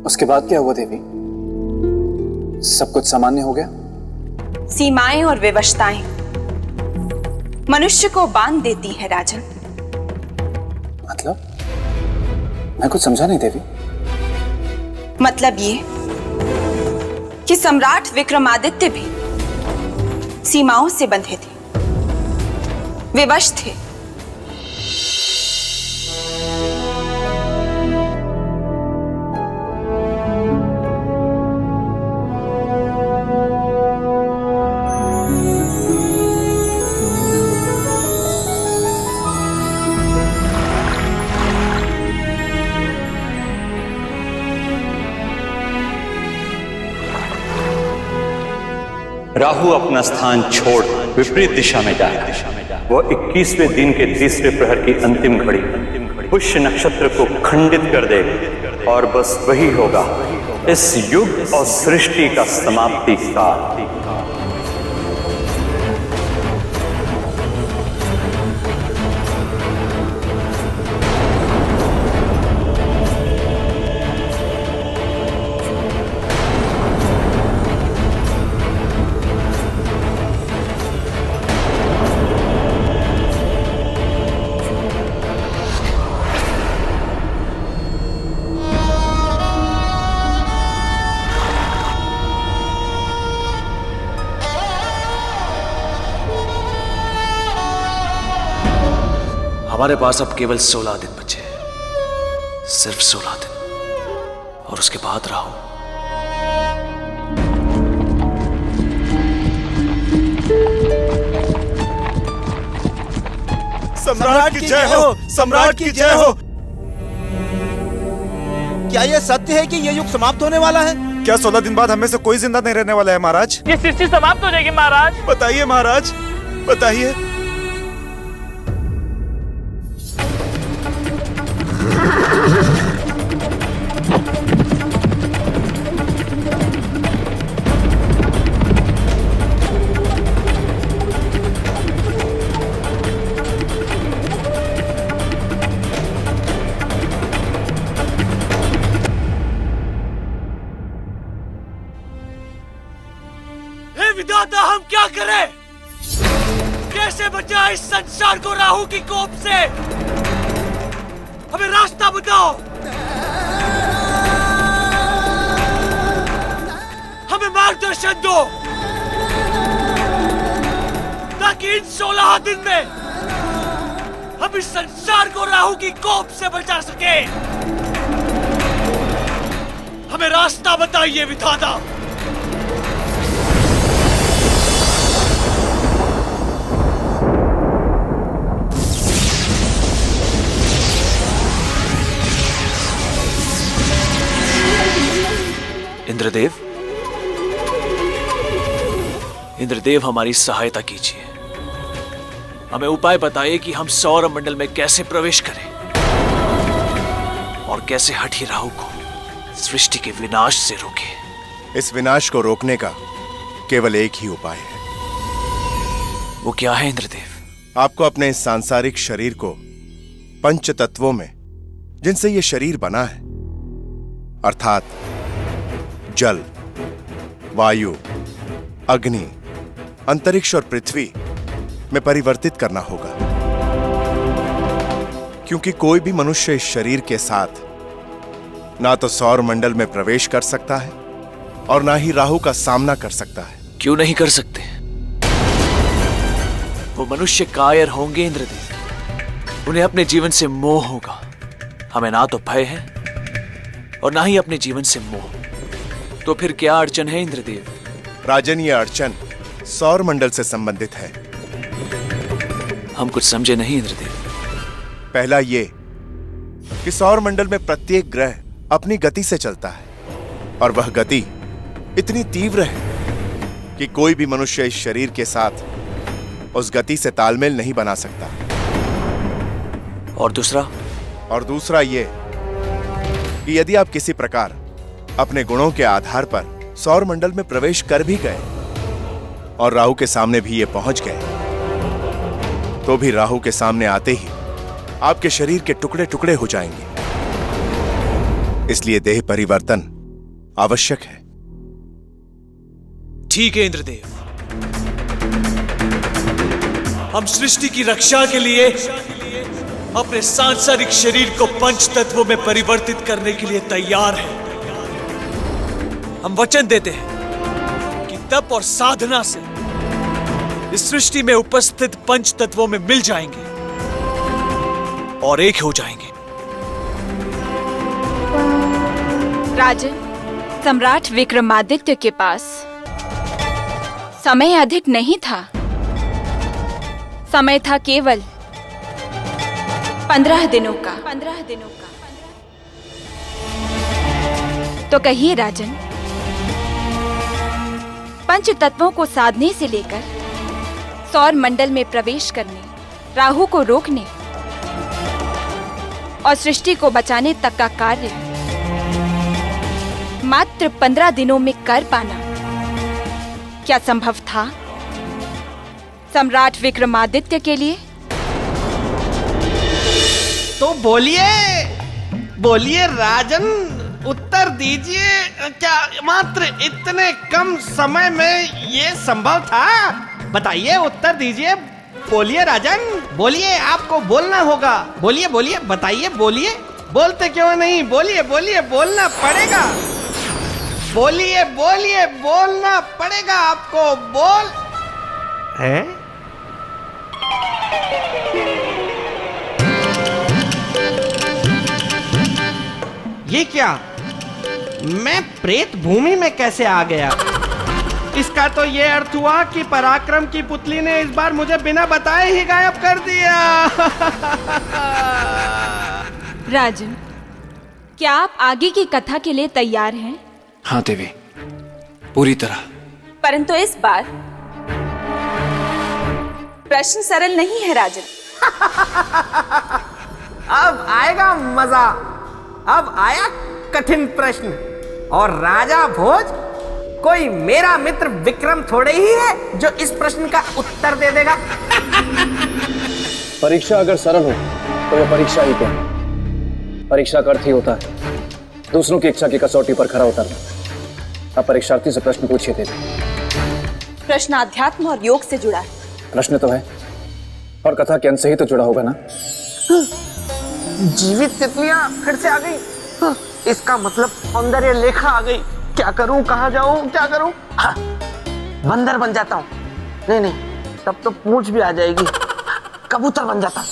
उसके बाद क्या हुआ देवी? सब कुछ सामान्य हो गया? सीमाएं और विवशताएं मनुष्य को बांध देती हैं राजन। मतलब? मैं कुछ समझा नहीं देवी। मतलब ये कि सम्राट विक्रमादित्य भी सीमाओं से बंधे थे, विवश थे। राहु अपना स्थान छोड़ विपरीत दिशा में जाएगा। वो 21वें दिन के तीसरे प्रहर की अंतिम घड़ी पुष्य नक्षत्र को खंडित कर देगा और बस वही होगा इस युग और सृष्टि का समाप्ति काल। हमारे पास अब केवल 16 दिन बचे, सिर्फ 16 दिन, और उसके बाद राहु। सम्राट की जय हो, सम्राट की जय हो। क्या यह सत्य है कि यह युग समाप्त होने वाला है? क्या 16 दिन बाद हमें से कोई जिंदा नहीं रहने वाला है महाराज? ये सृष्टि समाप्त हो जाएगी महाराज। बताइए महाराज, बताइए। विधाता, हम क्या करें? कैसे बचाएं इस संसार को राहु की कोप से? हमें रास्ता बताओ। हमें मार्गदर्शन दो ताकि इन 16 दिन में हम इस संसार को राहु की कोप से बचा सके। हमें रास्ता बताइए विधाता। इंद्रदेव, इंद्रदेव हमारी सहायता कीजिए। हमें उपाय बताइए कि हम सौर मंडल में कैसे प्रवेश करें और कैसे हठी राहु को सृष्टि के विनाश से रोकें। इस विनाश को रोकने का केवल एक ही उपाय है। वो क्या है इंद्रदेव? आपको अपने इस सांसारिक शरीर को पंच तत्वों में, जिनसे यह शरीर बना है, अर्थात जल, वायु, अग्नि, अंतरिक्ष और पृथ्वी में परिवर्तित करना होगा। क्योंकि कोई भी मनुष्य इस शरीर के साथ ना तो सौर मंडल में प्रवेश कर सकता है और ना ही राहु का सामना कर सकता है। क्यों नहीं कर सकते? वो मनुष्य कायर होंगे इंद्रदेव। उन्हें अपने जीवन से मोह होगा। हमें ना तो भय है और ना ही अपने जीवन से मोह। तो फिर क्या अड़चन है इंद्रदेव? राजन, ये अड़चन सौर मंडल से संबंधित है। हम कुछ समझे नहीं इंद्रदेव। पहला ये कि सौर मंडल में प्रत्येक ग्रह अपनी गति से चलता है और वह गति इतनी तीव्र है कि कोई भी मनुष्य इस शरीर के साथ उस गति से तालमेल नहीं बना सकता। और दूसरा? और दूसरा ये कि यदि आप किसी प्रकार अपने गुणों के आधार पर सौर मंडल में प्रवेश कर भी गए और राहु के सामने भी ये पहुंच गए, तो भी राहु के सामने आते ही आपके शरीर के टुकड़े टुकड़े हो जाएंगे। इसलिए देह परिवर्तन आवश्यक है। ठीक है इंद्रदेव, हम सृष्टि की रक्षा के लिए अपने सांसारिक शरीर को पंच तत्वों में परिवर्तित करने के लिए तैयार हैं। हम वचन देते हैं कि तप और साधना से इस सृष्टि में उपस्थित पंच तत्वों में मिल जाएंगे और एक हो जाएंगे। राजन, सम्राट विक्रमादित्य के पास समय अधिक नहीं था। समय था केवल 15 दिनों का। तो कहिए राजन, पंच तत्वों को साधने से लेकर सौर मंडल में प्रवेश करने, राहु को रोकने और सृष्टि को बचाने तक का कार्य मात्र 15 दिनों में कर पाना क्या संभव था सम्राट विक्रमादित्य के लिए? तो बोलिए बोलिए राजन, उत्तर दीजिए। क्या मात्र इतने कम समय में ये संभव था? बताइए, उत्तर दीजिए। बोलिए राजन, बोलिए, आपको बोलना होगा। बोलिए बोलिए, बताइए, बोलिए। बोलते क्यों नहीं? बोलिए बोलिए, बोलना पड़ेगा। बोलिए बोलिए, बोलना पड़ेगा आपको। बोल है? ये क्या? मैं प्रेत भूमि में कैसे आ गया? इसका तो ये अर्थ हुआ कि पराक्रम की पुतली ने इस बार मुझे बिना बताए ही गायब कर दिया। राजन, क्या आप आगे की कथा के लिए तैयार हैं? हाँ देवी, पूरी तरह। परंतु इस बार प्रश्न सरल नहीं है राजन। अब आएगा मजा। अब आया कठिन प्रश्न। और राजा भोज कोई मेरा मित्र विक्रम थोड़े ही है जो इस प्रश्न का उत्तर दे देगा। परीक्षा अगर सरल हो तो वह परीक्षा ही क्या? परीक्षा का अर्थ ही होता है दूसरों की इच्छा की कसौटी पर खरा उतरना। अब परीक्षार्थी से प्रश्न पूछिए देवी। प्रश्न अध्यात्म और योग से जुड़ा है। प्रश्न तो है और कथा के अंत से ही तो जुड़ा होगा ना। जीवित तितलियां फिर से आ गई। इसका मतलब सौंदर्य लेखा आ गई। क्या करूं, कहाँ जाऊं, क्या करूं? हाँ, बंदर बन जाता हूं। नहीं नहीं, तब तो पूंछ भी आ जाएगी। कबूतर बन जाता।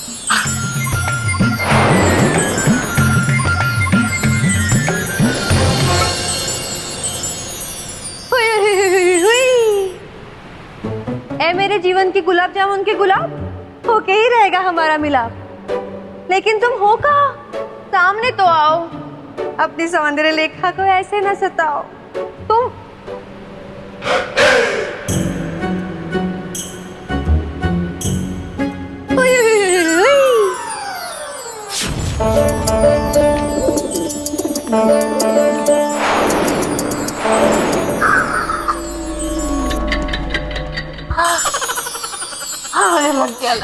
ए मेरे जीवन की गुलाब जामुन के गुलाब, होके ही रहेगा हमारा मिलाप। लेकिन तुम हो कहाँ? सामने तो आओ, अपनी सौंदर्य लेखा को ऐसे न सताओ। तुम लग गया।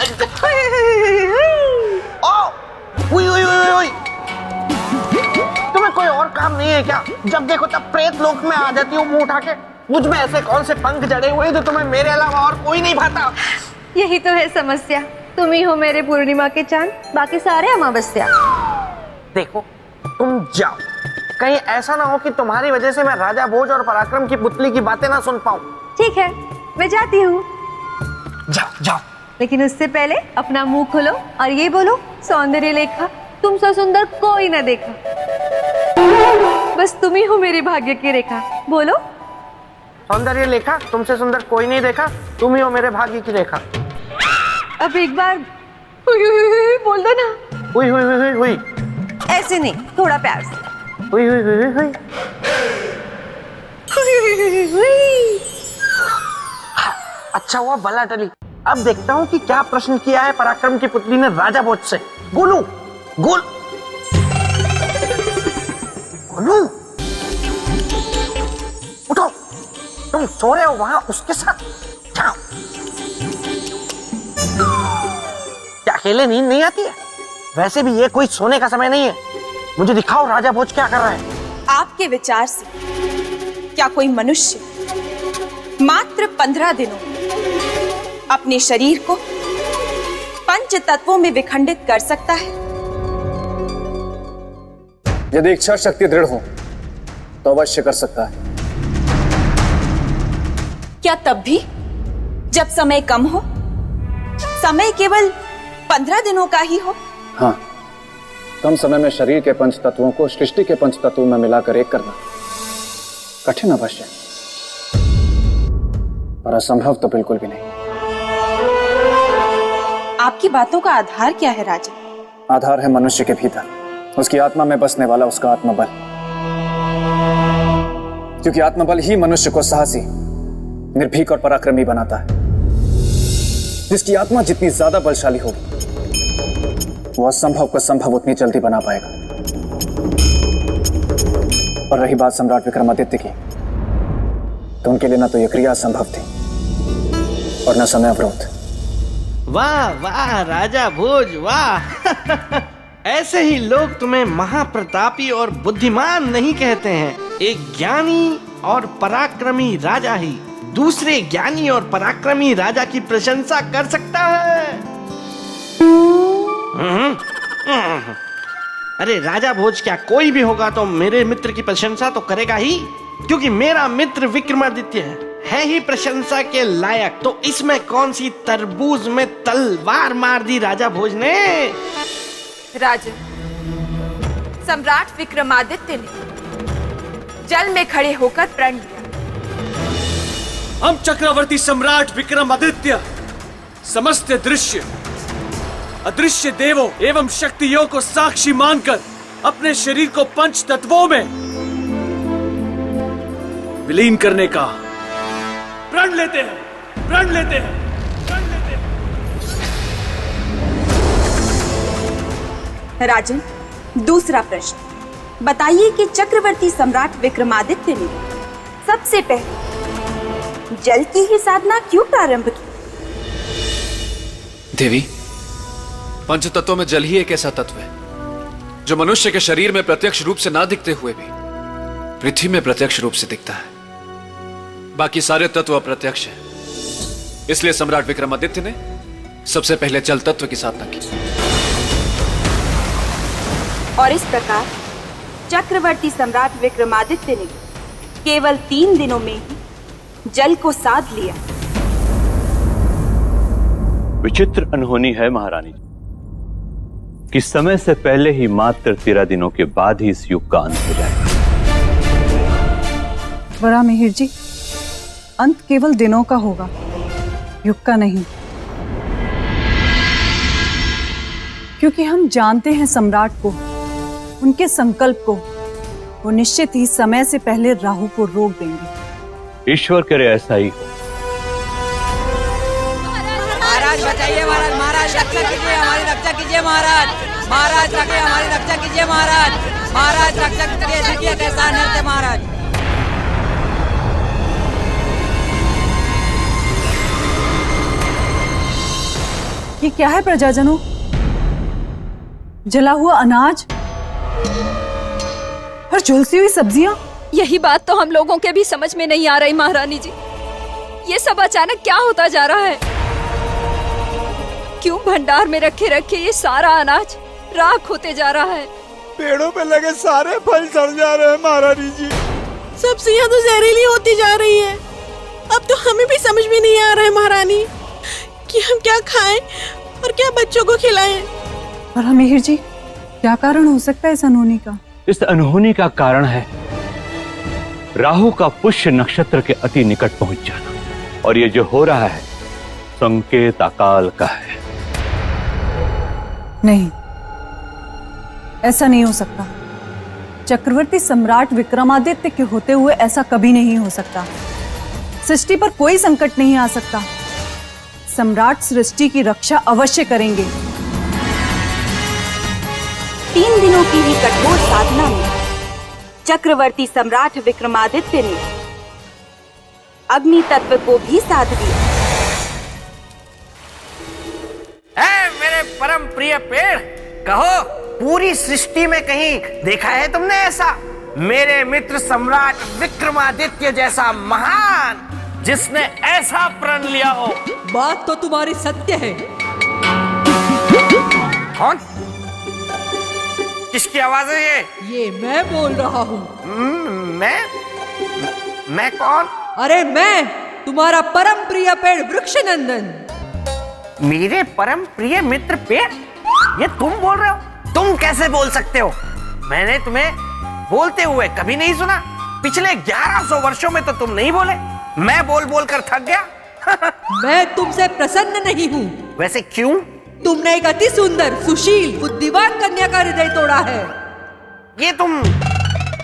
तुम्हें कोई और काम नहीं है क्या? जब देखो तब प्रेत लोक में आ जाती हूँ मुंह उठा के। मुझ में ऐसे कौन से पंख जड़े हुए हैं जो तुम्हें मेरे अलावा और कोई नहीं भाता? यही तो है समस्या। तुम ही हो मेरे पूर्णिमा के चांद, बाकी सारे अमावस्या। देखो तुम जाओ, कहीं ऐसा ना हो कि तुम्हारी वजह से मैं राजा भोज और पराक्रम की पुतली की बातें ना सुन पाऊं। ठीक है, मैं जाती हूँ। जाओ जाओ। लेकिन उससे पहले अपना मुंह खोलो और ये बोलो, सौंदर्य लेखा तुमसे सुंदर कोई न देखा, बस तुम ही हो मेरी भाग्य की रेखा। बोलो। सौंदर्य लेखा तुमसे सुंदर कोई नहीं देखा, तुम ही हो मेरे भाग्य की रेखा। अब एक बार हुई हुई हुई बोल दो ना। हुई हुई हुई हुई। ऐसे नहीं, थोड़ा प्यार से। हुई हुई हुई हुई हुई। अच्छा हुआ भला टली। अब देखता हूँ कि क्या प्रश्न किया है पराक्रम की पुतली ने राजा भोज से। गोलू, गोल गोलू, उठो, तुम सो रहे हो वहां उसके साथ, जाओ। क्या अकेले नींद नहीं आती है? वैसे भी ये कोई सोने का समय नहीं है। मुझे दिखाओ राजा भोज क्या कर रहा है। आपके विचार से क्या कोई मनुष्य मात्र 15 दिनों अपने शरीर को पंच तत्वों में विखंडित कर सकता है? यदि इच्छा शक्ति दृढ़ हो तो अवश्य कर सकता है। क्या तब भी जब समय कम हो, समय केवल 15 दिनों का ही हो? हाँ, कम समय में शरीर के पंच तत्वों को सृष्टि के पंच तत्वों में मिलाकर एक करना कठिन अवश्य, पर असंभव तो बिल्कुल भी नहीं। आपकी बातों का आधार क्या है राजा? आधार है मनुष्य के भीतर, उसकी आत्मा में बसने वाला उसका आत्मबल। क्योंकि आत्मबल ही मनुष्य को साहसी, निर्भीक और पराक्रमी बनाता है। जिसकी आत्मा जितनी ज्यादा बलशाली होगी, वो असंभव को संभव उतनी जल्दी बना पाएगा। और रही बात सम्राट विक्रमादित्य की, तो उनके लिए ना तो यह क्रिया असंभव थी और न समय अवरोध। वाह वाह राजा भोज, वाह। ऐसे ही लोग तुम्हें महाप्रतापी और बुद्धिमान नहीं कहते हैं। एक ज्ञानी और पराक्रमी राजा ही दूसरे ज्ञानी और पराक्रमी राजा की प्रशंसा कर सकता है। अरे राजा भोज क्या कोई भी होगा तो मेरे मित्र की प्रशंसा तो करेगा ही, क्योंकि मेरा मित्र विक्रमादित्य है ही प्रशंसा के लायक। तो इसमें कौन सी तरबूज में तलवार मार दी राजा भोज ने? राजन, सम्राट विक्रमादित्य ने जल में खड़े होकर प्रण लिया। हम चक्रवर्ती सम्राट विक्रमादित्य समस्त दृश्य अदृश्य देवों एवं शक्तियों को साक्षी मानकर अपने शरीर को पंच तत्वों में विलीन करने का प्रण लेते हैं, प्रण लेते हैं, प्रण लेते हैं। राजन, दूसरा प्रश्न बताइए कि चक्रवर्ती सम्राट विक्रमादित्य ने सबसे पहले जल की ही साधना क्यों प्रारंभ की? देवी, पंच तत्वों में जल ही एक ऐसा तत्व है जो मनुष्य के शरीर में प्रत्यक्ष रूप से ना दिखते हुए भी पृथ्वी में प्रत्यक्ष रूप से दिखता है। बाकी सारे तत्व अप्रत्यक्ष हैं। इसलिए सम्राट विक्रमादित्य ने सबसे पहले जल तत्व की साधना की। और इस प्रकार चक्रवर्ती सम्राट विक्रमादित्य ने केवल 3 दिनों में ही जल को साध लिया। विचित्र अनहोनी है महारानी कि समय से पहले ही मात्र 13 दिनों के बाद ही इस युग का अंत हो जाएगा। वरामिहिर जी, अंत केवल दिनों का होगा, युग का नहीं। क्योंकि हम जानते हैं सम्राट को, उनके संकल्प को। वो निश्चित ही समय से पहले राहु को रोक देंगे। ईश्वर करे ऐसा ही हो। महाराज बचाइए, महाराज, महाराज रक्षा कीजिए, हमारी रक्षा कीजिए महाराज, महाराज रखे हमारी रक्षा कीजिए महाराज, महाराज रक्षा कीजिए, देखिए कैसा नृत्य महाराज। ये क्या है प्रजाजनों? जला हुआ अनाज और झुलसी हुई सब्जियां। यही बात तो हम लोगों के भी समझ में नहीं आ रही महारानी जी। ये सब अचानक क्या होता जा रहा है? क्यों भंडार में रखे रखे ये सारा अनाज राख होते जा रहा है? पेड़ों पे लगे सारे फल सड़ जा रहे हैं महारानी जी। सब्जियां तो जहरीली होती जा रही है। अब तो हमें भी समझ में नहीं आ रहा है महारानी कि हम क्या खाएं और क्या बच्चों को खिलाएं। वरामिहिर जी, क्या कारण हो सकता है इस अनहोनी का? इस अनहोनी का कारण है राहु का पुष्य नक्षत्र के अति निकट पहुंच जाना। और ये जो हो रहा है संकेत अकाल का है। नहीं, ऐसा नहीं हो सकता। चक्रवर्ती सम्राट विक्रमादित्य के होते हुए ऐसा कभी नहीं हो सकता। सृष्टि पर कोई संकट नहीं आ सकता। सम्राट सृष्टि की रक्षा अवश्य करेंगे। 3 दिनों की ही कठोर साधना में चक्रवर्ती सम्राट विक्रमादित्य ने अग्नि तत्व को भी साध दिया। मेरे परम प्रिय पेड़, कहो पूरी सृष्टि में कहीं देखा है तुमने ऐसा? मेरे मित्र सम्राट विक्रमादित्य जैसा महान, जिसने ऐसा प्रण लिया हो। बात तो तुम्हारी सत्य है। कौन? किसकी आवाज है ये? ये मैं बोल रहा हूँ। मैं कौन? अरे मैं तुम्हारा परम प्रिय पेड़ वृक्षनंदन। मेरे परम प्रिय मित्र पेड़, ये तुम बोल रहे हो? तुम कैसे बोल सकते हो? मैंने तुम्हें बोलते हुए कभी नहीं सुना। पिछले 1100 वर्षों में तो तुम नहीं बोले। मैं बोल बोल कर थक गया। मैं तुमसे प्रसन्न नहीं हूँ। वैसे क्यों? तुमने एक अति सुंदर, सुशील, बुद्धिमान कन्या का हृदय तोड़ा है। ये तुम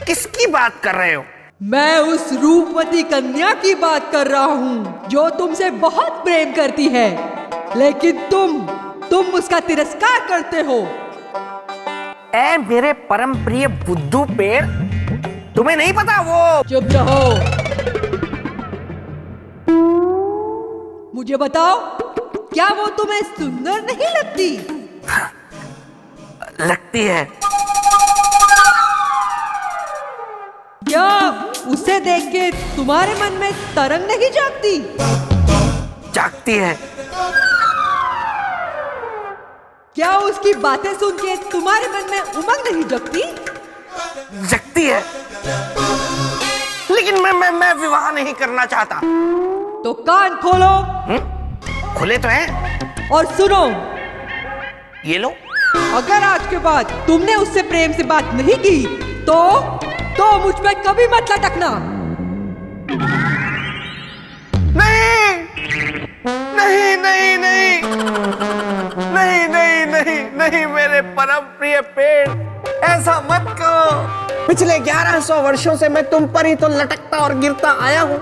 किसकी बात कर रहे हो? मैं उस रूपवती कन्या की बात कर रहा हूँ जो तुमसे बहुत प्रेम करती है, लेकिन तुम उसका तिरस्कार करते हो। ऐ मेरे परम प्रिय बुद्धू पेड़, तुम्हें नहीं पता वो? चुप रहो। मुझे बताओ, क्या वो तुम्हें सुंदर नहीं लगती? लगती है। क्या उसे देख के तुम्हारे मन में तरंग नहीं जागती? जागती है। क्या उसकी बातें सुन के तुम्हारे मन में उमंग नहीं जगती? जगती है। लेकिन मैं विवाह नहीं करना चाहता। तो कान खोलो। खुले तो हैं। और सुनो, ये लो। अगर आज के बाद तुमने उससे प्रेम से बात नहीं की तो मुझ पे कभी मत लटकना। नहीं मेरे परम प्रिय पेड़, ऐसा मत कहो। पिछले 1100 वर्षों से मैं तुम पर ही तो लटकता और गिरता आया हूँ।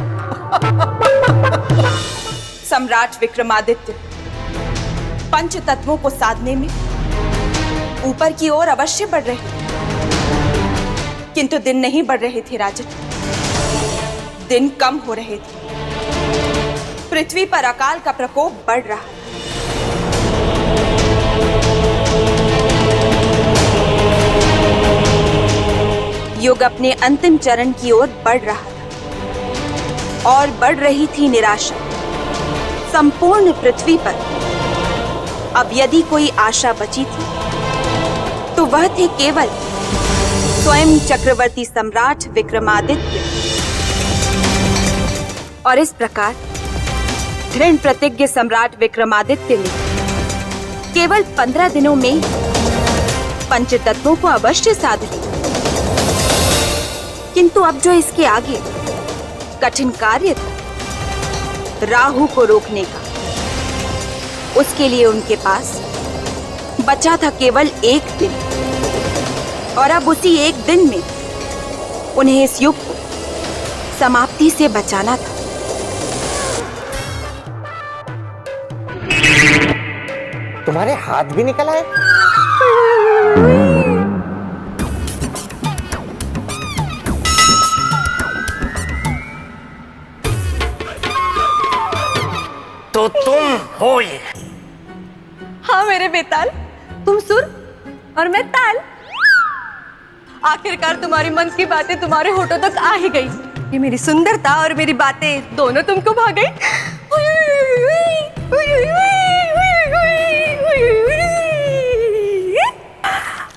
सम्राट विक्रमादित्य पंच तत्वों को साधने में ऊपर की ओर अवश्य बढ़ रहे, किंतु दिन नहीं बढ़ रहे थे राजन, दिन कम हो रहे थे। पृथ्वी पर अकाल का प्रकोप बढ़ रहा है। युग अपने अंतिम चरण की ओर बढ़ रहा था और बढ़ रही थी निराशा। संपूर्ण पृथ्वी पर अब यदि कोई आशा बची थी तो वह थे केवल स्वयं चक्रवर्ती सम्राट विक्रमादित्य और इस प्रकार दृढ़ प्रतिज्ञ सम्राट विक्रमादित्य ने केवल 15 दिनों में पंचतत्वों को अवश्य साध लिया। किंतु अब जो इसके आगे कठिन कार्य था राहु को रोकने का, उसके लिए उनके पास बचा था केवल एक दिन, और अब उसी एक दिन में उन्हें इस युग को समाप्ति से बचाना था। तुम्हारे हाथ भी निकल आए। तो तुम हो ये? हाँ मेरे बेताल, तुम सुर और मैं ताल। आखिरकार तुम्हारी मन की बातें तुम्हारे होठों तक आ ही गई। ये मेरी सुंदरता और मेरी बातें दोनों तुमको भा गई।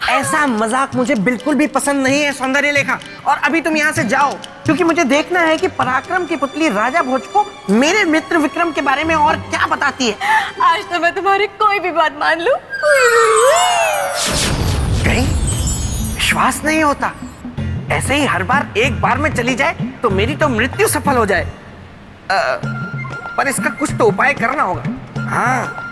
ऐसा मजाक मुझे बिल्कुल भी पसंद नहीं है सौंदर्य लेखा। और अभी तुम यहाँ से जाओ, क्योंकि मुझे देखना है कि पराक्रम की पुतली राजा भोज को मेरे मित्र विक्रम के बारे में और क्या बताती है। आज तो मैं तुम्हारी कोई भी बात मान लूं। विश्वास नहीं होता। ऐसे ही हर बार एक बार में चली जाए तो मेरी तो मृत्यु सफल हो जाए। पर इसका कुछ तो उपाय करना होगा। हाँ,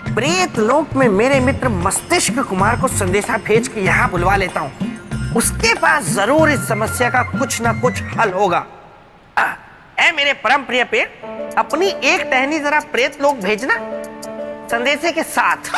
प्रेत लोक में मेरे मित्र मस्तिष्क कुमार को संदेशा भेज के यहाँ बुलवा लेता हूँ। उसके पास जरूर इस समस्या का कुछ ना कुछ हल होगा। ऐ मेरे परम प्रिय पेड़, अपनी एक टहनी जरा प्रेत लोक भेजना संदेशे के साथ।